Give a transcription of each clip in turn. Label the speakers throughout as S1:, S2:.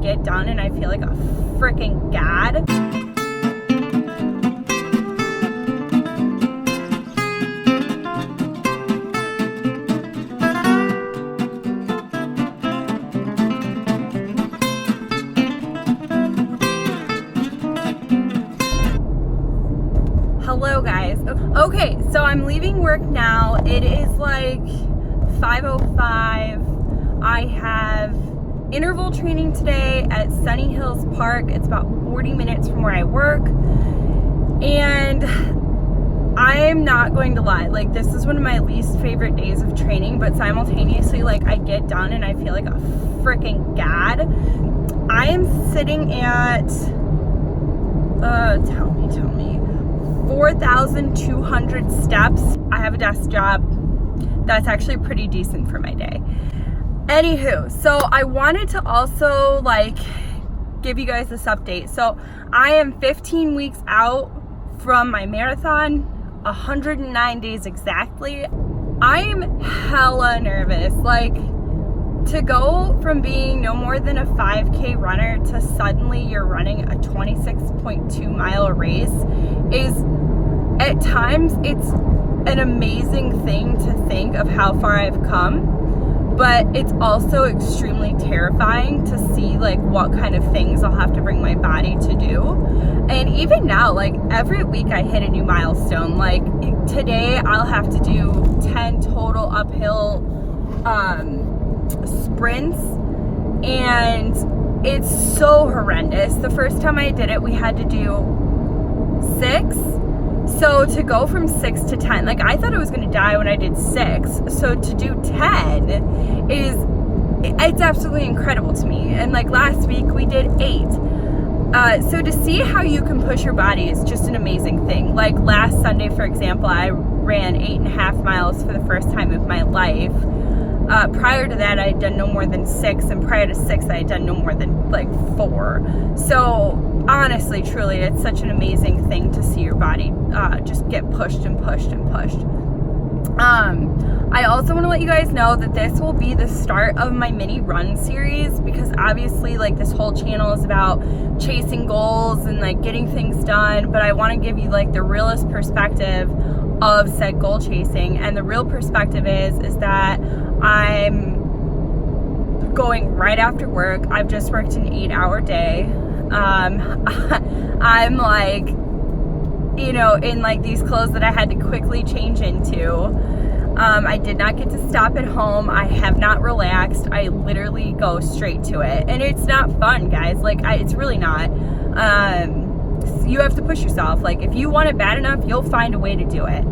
S1: get done and I feel like a freaking god. Hello guys. Okay, so I'm leaving work now. It is like 5:05. I have interval training today at Sunny Hills Park. It's about 40 minutes from where I work. And I'm not going to lie, like this is one of my least favorite days of training, but simultaneously like I get done and I feel like a freaking god. I am sitting at, tell me, 4,200 steps. I have a desk job. That's actually pretty decent for my day. Anywho, so I wanted to also like give you guys this update. So I am 15 weeks out from my marathon, 109 days exactly. I am hella nervous. Like to go from being no more than a 5K runner to suddenly you're running a 26.2 mile race is, at times, it's an amazing thing to think of how far I've come, but it's also extremely terrifying to see like what kind of things I'll have to bring my body to do. And even now, like every week I hit a new milestone. Like today I'll have to do 10 total uphill sprints, and it's so horrendous. The first time I did it, we had to do 6. So to go from 6 to 10, like I thought I was gonna die when I did 6. So to do 10 it's absolutely incredible to me. And like last week we did 8. So to see how you can push your body is just an amazing thing. Like last Sunday, for example, I ran 8.5 miles for the first time of my life. Prior to that, I had done no more than 6, and prior to 6, I had done no more than like 4. So honestly, truly, it's such an amazing thing to see your body just get pushed and pushed and pushed. I also want to let you guys know that this will be the start of my mini run series, because obviously like this whole channel is about chasing goals and like getting things done, but I want to give you like the realist perspective of said goal chasing. And the real perspective is that I'm going right after work. I've just worked an 8-hour day. I'm like, you know, in like these clothes that I had to quickly change into. I did not get to stop at home. I have not relaxed. I literally go straight to it, and it's not fun, guys. Like it's really not. You have to push yourself. Like if you want it bad enough, you'll find a way to do it.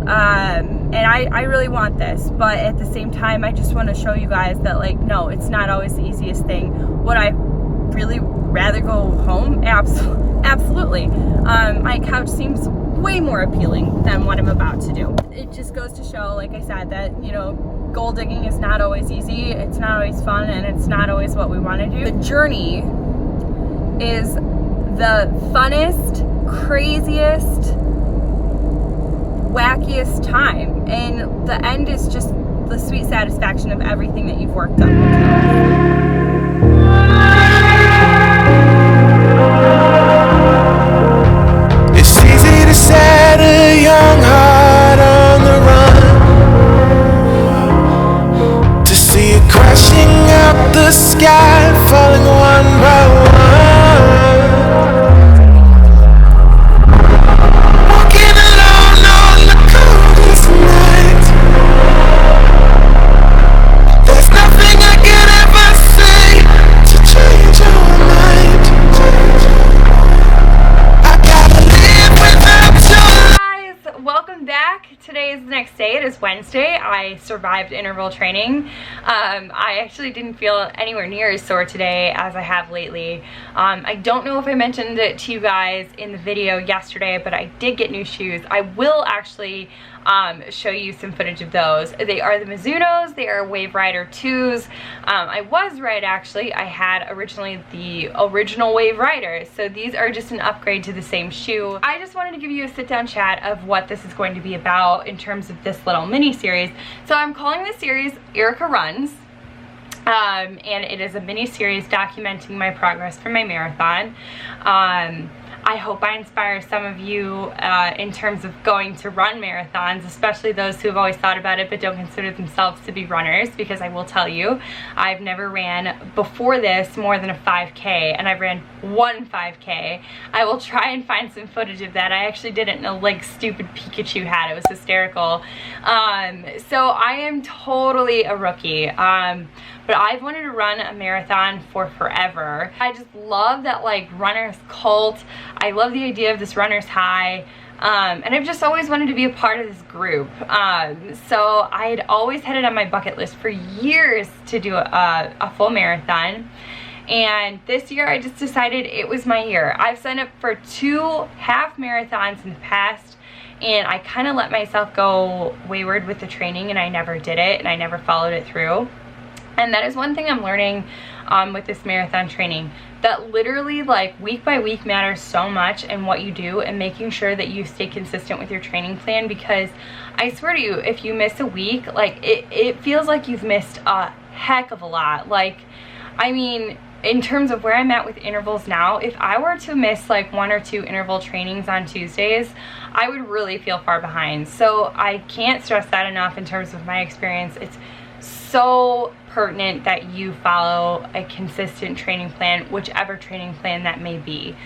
S1: And I really want this, but at the same time, I just want to show you guys that like, no, it's not always the easiest thing. Would I really rather go home? Absolutely. My couch seems way more appealing than what I'm about to do. It just goes to show, like I said, that, you know, goal digging is not always easy. It's not always fun, and it's not always what we want to do. The journey is the funnest, craziest, wackiest time, and the end is just the sweet satisfaction of everything that you've worked on.
S2: It's easy to set a young heart on the run, to see it crashing out the sky, falling one by one. Walking alone on the coldest night. There's nothing I could ever say to change your mind. I gotta live without your
S1: Guys, welcome back. Today is the next day. It is Wednesday. I survived interval training. I actually didn't feel anywhere near as sore today as I have lately. I don't know if I mentioned it to you guys in the video yesterday, but I did get new shoes. I will actually show you some footage of those. They are the Mizunos. They are Wave Rider 2s. I was right, actually. I had originally the original Wave Rider, so these are just an upgrade to the same shoe. I just wanted to give you a sit-down chat of what this is going to be about in terms of this little mini series. So I'm calling this series Erica Runs. and it is a mini series documenting my progress for my marathon. I hope I inspire some of you in terms of going to run marathons, especially those who have always thought about it but don't consider themselves to be runners, because I will tell you, I've never ran before this more than a 5K, and I've ran one 5K. I will try and find some footage of that. I actually did it in a like stupid Pikachu hat. It was hysterical. So I am totally a rookie. But I've wanted to run a marathon for forever. I just love that like runner's cult. I love the idea of this runner's high. And I've just always wanted to be a part of this group. So I had always had it on my bucket list for years to do a full marathon. And this year I just decided it was my year. I've signed up for 2 half marathons in the past, and I kind of let myself go wayward with the training, and I never did it, and I never followed it through. And that is one thing I'm learning with this marathon training, that literally like week by week matters so much in what you do, and making sure that you stay consistent with your training plan, because I swear to you, if you miss a week, like it feels like you've missed a heck of a lot. Like, I mean, in terms of where I'm at with intervals now, if I were to miss like 1 or 2 interval trainings on Tuesdays, I would really feel far behind. So I can't stress that enough in terms of my experience. It's so pertinent that you follow a consistent training plan, whichever training plan that may be.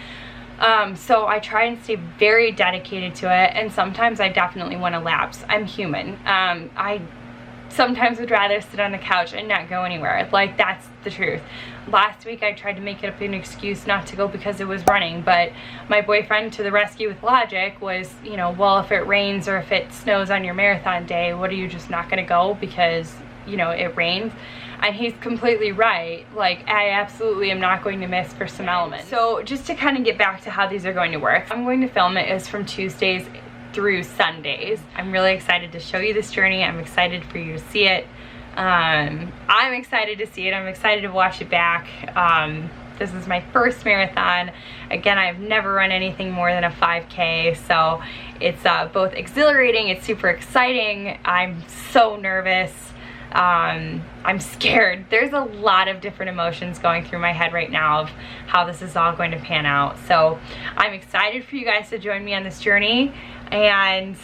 S1: So I try and stay very dedicated to it, and sometimes I definitely want to lapse. I'm human. I sometimes would rather sit on the couch and not go anywhere. Like, that's the truth. Last week I tried to make it up an excuse not to go because it was running, but my boyfriend to the rescue with logic was, you know, well, if it rains or if it snows on your marathon day, what, are you just not going to go because, you know, it rains? And he's completely right. Like, I absolutely am not going to miss for some elements. So just to kind of get back to how these are going to work, I'm going to film it is from Tuesdays through Sundays. I'm really excited to show you this journey. I'm excited for you to see it. I'm excited to see it. I'm excited to watch it back. This is my first marathon. Again, I've never run anything more than a 5K, so it's both exhilarating, it's super exciting. I'm so nervous. I'm scared. There's a lot of different emotions going through my head right now of how this is all going to pan out. So I'm excited for you guys to join me on this journey. And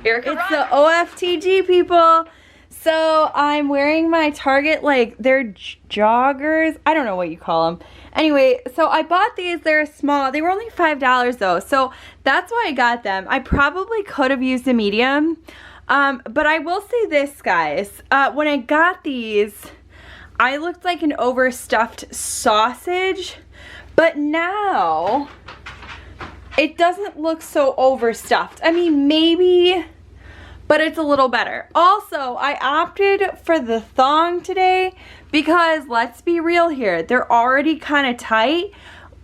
S1: Erica,
S3: it's the OFTG people. So I'm wearing my Target, like, they're joggers. I don't know what you call them. Anyway, so I bought these. They're small. They were only $5 though. So that's why I got them. I probably could have used a medium. But I will say this, guys. When I got these, I looked like an overstuffed sausage. But now, it doesn't look so overstuffed. I mean, maybe, but it's a little better. Also, I opted for the thong today because, let's be real here, they're already kind of tight.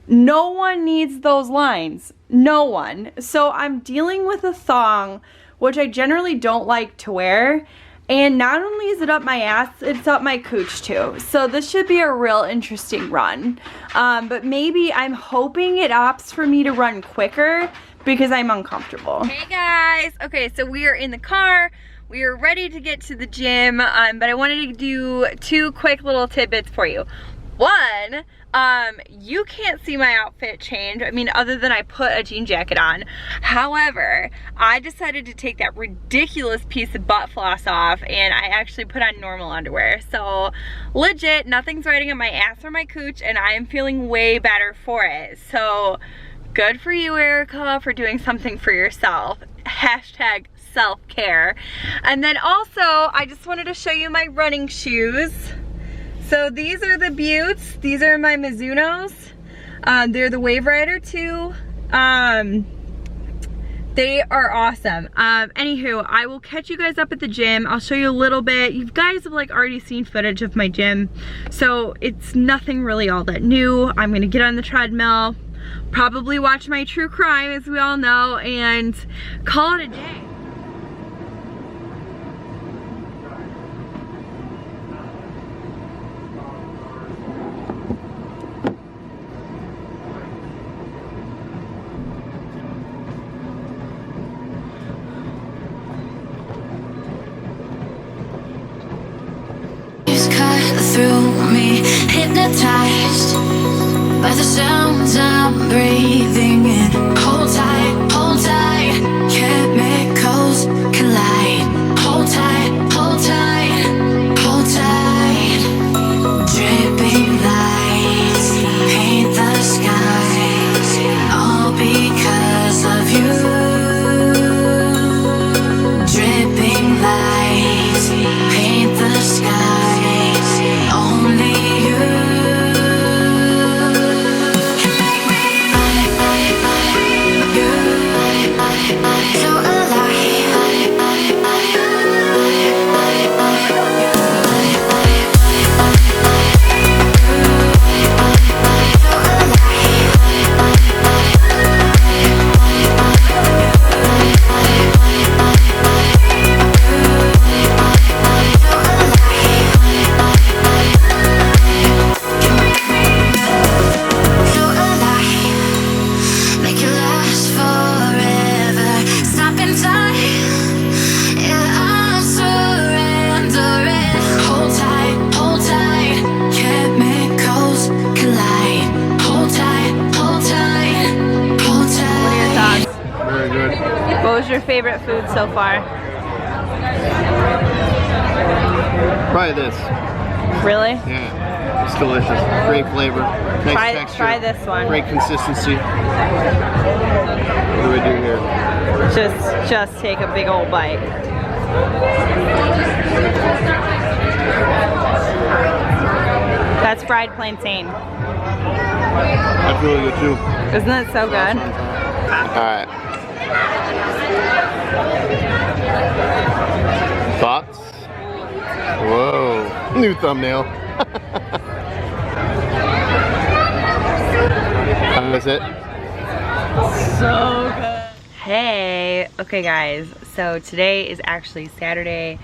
S3: No one needs those lines. No one. So I'm dealing with a thong, which I generally don't like to wear. And not only is it up my ass, it's up my cooch too. So this should be a real interesting run. But maybe I'm hoping it opts for me to run quicker because I'm uncomfortable.
S1: Hey guys, okay, so we are in the car. We are ready to get to the gym, but I wanted to do 2 quick little tidbits for you. One, you can't see my outfit change. I mean, other than I put a jean jacket on. However, I decided to take that ridiculous piece of butt floss off, and I actually put on normal underwear. So legit, nothing's riding on my ass or my cooch, and I am feeling way better for it. So good for you, Erica, for doing something for yourself. Hashtag self-care. And then also, I just wanted to show you my running shoes. So these are the Buttes. These are my Mizunos. They're the Wave Rider 2. They are awesome. Anywho, I will catch you guys up at the gym. I'll show you a little bit. You guys have like already seen footage of my gym, so it's nothing really all that new. I'm gonna get on the treadmill, probably watch my true crime, as we all know, and call it a day.
S4: It's
S2: hypnotized by the sounds I'm breathing in. Hold tight, chemicals collide. Hold tight, hold tight, hold tight. Dripping lights paint the skies, all because of you. Dripping lights paint the skies, only you.
S3: What was your favorite food so far?
S4: Probably this.
S3: Really?
S4: Yeah, it's delicious. Great flavor. Nice texture.
S3: Try this one.
S4: Great consistency. What do we do here?
S3: Just take a big old bite. That's fried plantain.
S4: That's really good too.
S3: Isn't that so good?
S4: Alright. Thoughts? Whoa. New thumbnail. How was it?
S3: So good. Hey. Okay guys, so today is actually Saturday.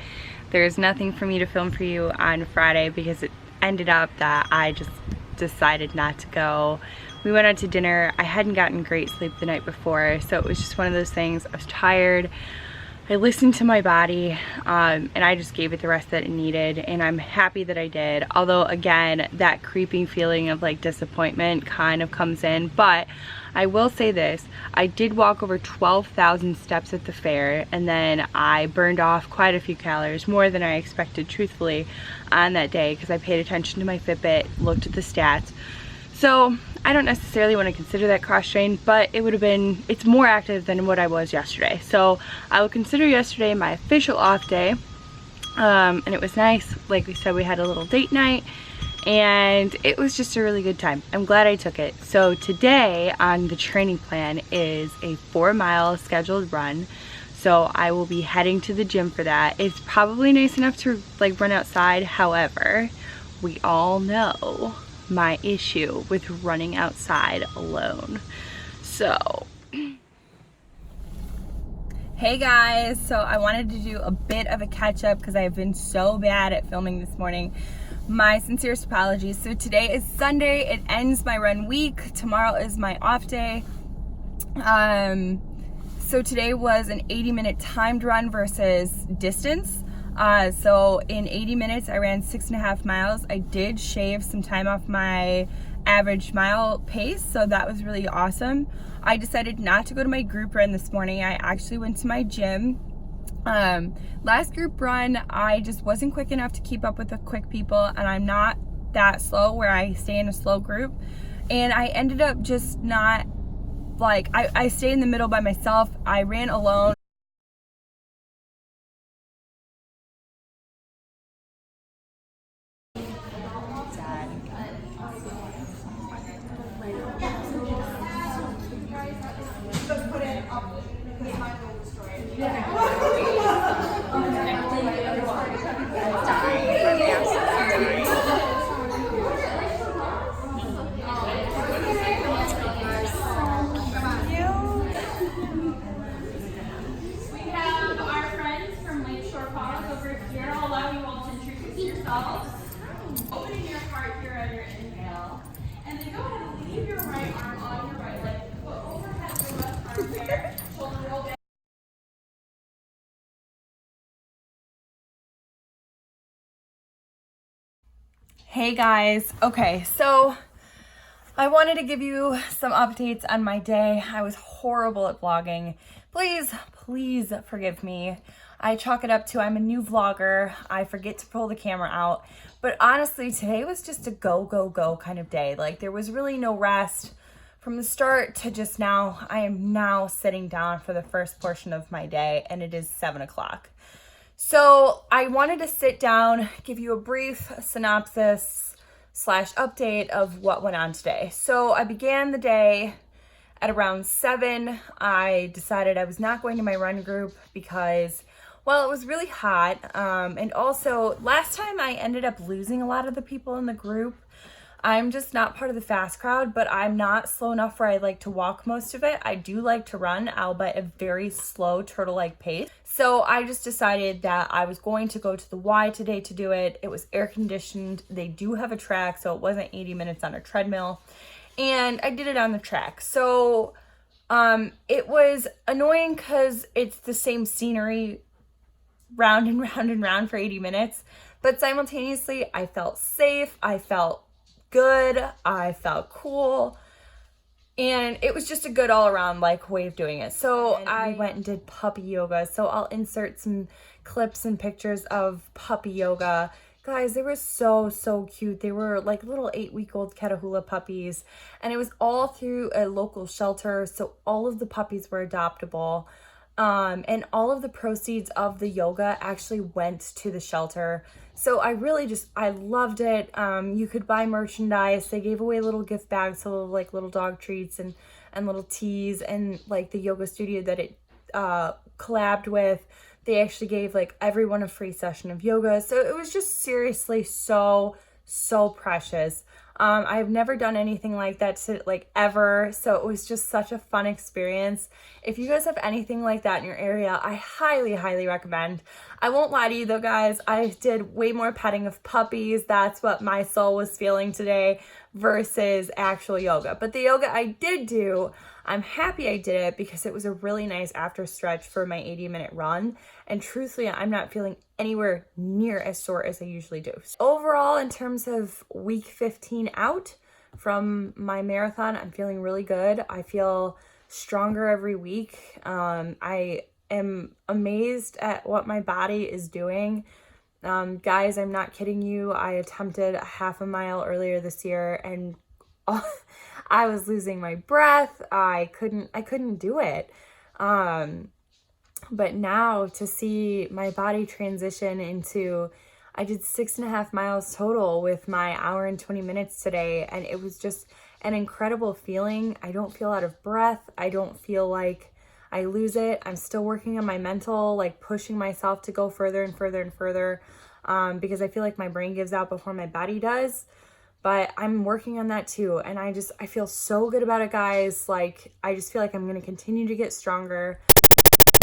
S3: There's nothing for me to film for you on Friday because it ended up that I just decided not to go. We went out to dinner. I hadn't gotten great sleep the night before, so it was just one of those things. I was tired. I listened to my body, and I just gave it the rest that it needed, and I'm happy that I did. Although, again, that creeping feeling of like disappointment kind of comes in, but I will say this, I did walk over 12,000 steps at the fair, and then I burned off quite a few calories, more than I expected, truthfully, on that day, because I paid attention to my Fitbit, looked at the stats. So I don't necessarily want to consider that cross train, but it would have been, it's more active than what I was yesterday. So I will consider yesterday my official off day. And it was nice. Like we said, we had a little date night and it was just a really good time. I'm glad I took it. So today on the training plan is a 4-mile scheduled run. So I will be heading to the gym for that. It's probably nice enough to like run outside. However, we all know my issue with running outside alone. So hey guys, so I wanted to do a bit of a catch up because I've been so bad at filming this morning. My sincerest apologies. So today is Sunday, it ends my run week. Tomorrow is my off day. So today was an 80-minute timed run versus distance. So in 80 minutes I ran 6.5 miles. I did shave some time off my average mile pace, so that was really awesome. I decided not to go to my group run this morning. I actually went to my gym. Last group run I just wasn't quick enough to keep up with the quick people, and I'm not that slow where I stay in a slow group, and I ended up just not like, I stayed in the middle by myself. I ran alone.
S1: Hey guys, okay, so I wanted to give you some updates on my day. I was horrible at vlogging. Please forgive me. I chalk it up to I'm a new vlogger. I forget to pull the camera out. But honestly, today was just a go kind of day. Like there was really no rest from the start to just now. I am now sitting down for the first portion of my day and it is 7 o'clock. So I wanted to sit down, give you a brief synopsis / update of what went on today. So I began the day at around 7. I decided I was not going to my run group because, well, it was really hot. And also last time I ended up losing a lot of the people in the group. I'm just not part of the fast crowd, but I'm not slow enough where I like to walk most of it. I do like to run, albeit a very slow turtle-like pace. So I just decided that I was going to go to the Y today to do it. It was air conditioned. They do have a track, so it wasn't 80 minutes on a treadmill. And I did it on the track. So it was annoying because it's the same scenery round and round and round for 80 minutes. But simultaneously, I felt safe. I felt good. I felt cool. And it was just a good all around like way of doing it. So I went and did puppy yoga. So I'll insert some clips and pictures of puppy yoga. Guys, they were so cute. They were like little 8-week-old Catahoula puppies. And it was all through a local shelter. So all of the puppies were adoptable. And all of the proceeds of the yoga actually went to the shelter. So I loved it. You could buy merchandise. They gave away little gift bags, so like little dog treats and little teas, and like the yoga studio that it collabed with, they actually gave like everyone a free session of yoga. So it was just seriously so precious. I have never done anything like that ever. So it was just such a fun experience. If you guys have anything like that in your area, I highly recommend. I won't lie to you though, guys. I did way more petting of puppies. That's what my soul was feeling today versus actual yoga. But the yoga I did do, I'm happy I did it because it was a really nice after stretch for my 80-minute run. And truthfully, I'm not feeling anywhere near as sore as I usually do. So overall, in terms of week 15 out from my marathon, I'm feeling really good. I feel stronger every week. I am amazed at what my body is doing. Guys, I'm not kidding you. I attempted a half a mile earlier this year and I was losing my breath. I couldn't do it. But now to see my body transition into, I did 6.5 miles total with my hour and 20 minutes today. And it was just an incredible feeling. I don't feel out of breath. I don't feel like I lose it. I'm still working on my mental, like pushing myself to go further and further, because I feel like my brain gives out before my body does. But I'm working on that too. And I feel so good about it, guys. Like, I just feel like I'm going to continue to get stronger.